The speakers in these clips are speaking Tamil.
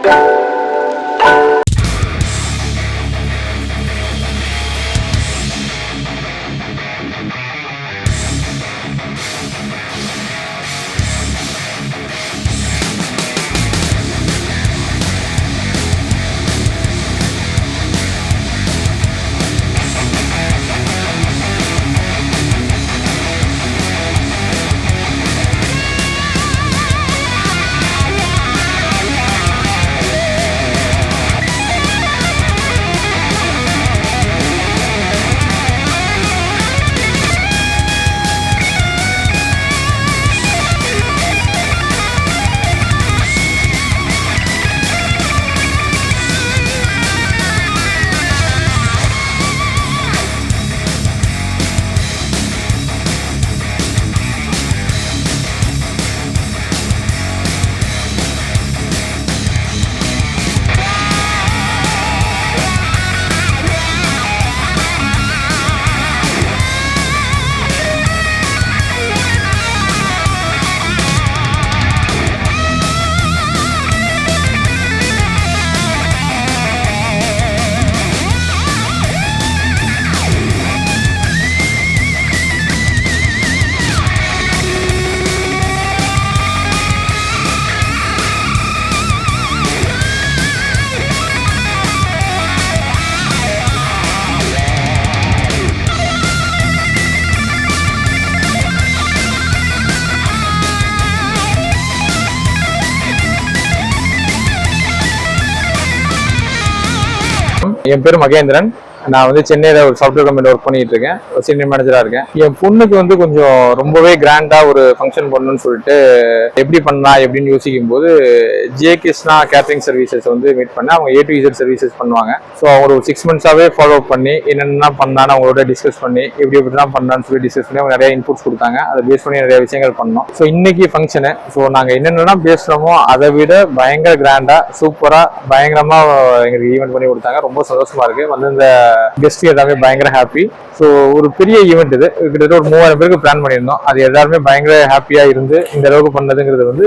என் பேர் மகேந்திரன். நான் வந்து சென்னையில ஒரு சாஃப்ட்வேர் கம்பெனியில் ஒர்க் பண்ணிட்டு இருக்கேன். ஒரு சீனியர் மேனேஜரா இருக்கேன். என் பொண்ணுக்கு வந்து கொஞ்சம் ரொம்பவே கிராண்டா ஒரு ஃபங்க்ஷன் பண்ணணும்னு சொல்லிட்டு எப்படி பண்ணலாம் எப்படின்னு யோசிக்கும் போது ஜே கிருஷ்ணா கேட்டரிங் சர்வீசஸ் வந்து மீட் பண்ண அவங்க A to Z சர்வீசஸ் பண்ணுவாங்க. ஸோ அவங்க ஒரு 6 months-ஆவே ஃபாலோ பண்ணி என்னென்ன பண்ணலான்னு அவங்களோட டிஸ்கஸ் பண்ணி எப்படிலாம் பண்ணலான்னு சொல்லி டிஸ்கஸ் பண்ணி அவங்க நிறைய இன்புட்ஸ் கொடுத்தாங்க. அதை பேஸ் பண்ணி நிறைய விஷயங்கள் பண்ணோம். ஸோ இன்னைக்கு ஃபங்க்ஷனு ஸோ நாங்கள் என்னென்னலாம் பேசுகிறோமோ அதை விட பயங்கர கிராண்டா சூப்பரா பயங்கரமா எங்களுக்கு ஈவெண்ட் பண்ணி கொடுத்தாங்க. ரொம்ப சந்தோஷமா இருக்கு. வந்து இந்த கெஸ்ட் எல்லாமே பயங்கர ஹாப்பி. ஸோ ஒரு பெரிய ஈவெண்ட் இது, கிட்டத்தட்ட ஒரு 3000 பேருக்கு பிளான் பண்ணியிருந்தோம். அது எல்லாருமே பயங்கர ஹாப்பியா இருந்து இந்த அளவுக்கு பண்ணதுங்கிறது வந்து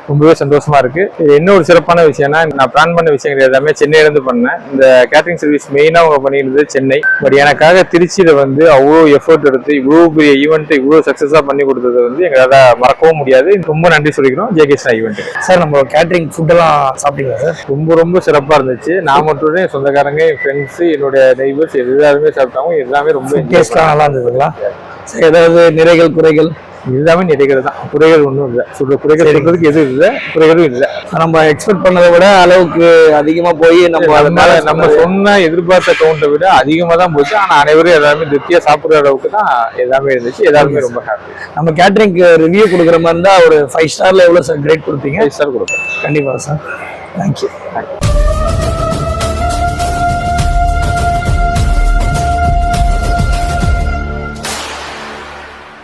ரொம்பவே சந்தோஷமா இருக்கு. என்ன ஒரு சிறப்பான விஷயம்னா, நான் பிளான் பண்ண விஷயங்கள் எல்லாமே சென்னையில இருந்து பண்ணேன். இந்த கேட்டரிங் சர்வீஸ் மெயினா அவங்க பண்ணியிருந்தது சென்னை. பட் எனக்காக திருச்சியில வந்து அவ்வளோ எஃபர்ட் எடுத்து இவ்வளோ பெரிய ஈவெண்ட் இவ்வளோ சக்சஸா பண்ணி கொடுத்தது வந்து எங்களால மறக்கவும் முடியாது. ரொம்ப நன்றி சொல்லிக்கிறோம் ஜே கிருஷ்ணா ஈவெண்ட். சார், நம்ம கேட்டரிங் ஃபுட் எல்லாம் சாப்பிட்டீங்களா சார்? ரொம்ப சிறப்பா இருந்துச்சு. நான் மட்டும் என் சொந்தக்காரங்க, என் ஃப்ரெண்ட்ஸ், என்னோட நெய்பர்ஸ் எல்லாருமே சாப்பிட்டாங்க. எல்லாமே ரொம்ப டேஸ்ட்லாம் நல்லா இருந்ததுங்களா? ஏதாவது நிறைகள் குறைகள்? எல்லாமே நிறைகள் தான், குறைகள் ஒன்றும் இல்லை. குறைகள் சொல்றதுக்கு எதுவும் இல்லை, குறைகளும் இல்லை. நம்ம எக்ஸ்பெக்ட் பண்ணதை விட அளவுக்கு அதிகமா போய் நம்ம சொன்ன எதிர்பார்த்த கவுண்டை விட அதிகமா தான் போச்சு. ஆனா அனைவரும் எல்லாருமே திருப்தியா சாப்பிடுற அளவுக்கு தான் எல்லாமே இருந்துச்சு. எல்லாருமே ரொம்ப ஹாப்பி. நம்ம கேட்டரிங்க்கு ரிவ்யூ கொடுக்குற மாதிரி இருந்தா ஒரு 5 ஸ்டார்ல எவ்வளவு சார் கிரேட் கொடுப்பீங்க? 5 ஸ்டார் கொடுப்பேன் கண்டிப்பா சார். தேங்க்யூ.